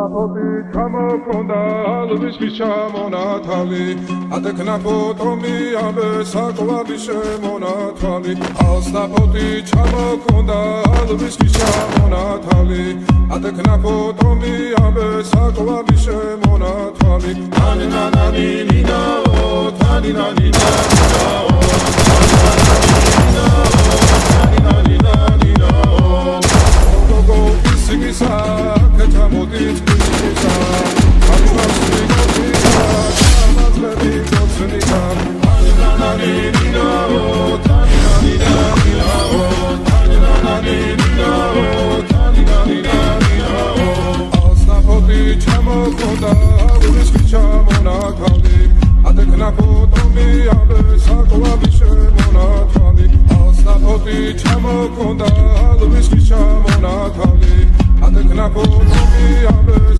Alsnapoti ჩამოქონდა ალვისის ჩამონათალი ატექნა ფოტომი ამბე საკვალი შემონათალი Alsnapoti ჩამოქონდა ალვისის ჩამონათალი ატექნა ფოტომი ამბე საკვალი შემონათალი ნანინანინინაო თანინანინანინაო Alsnapoti ჩამოქონდა ალვისის ჩამონათალი ატექნა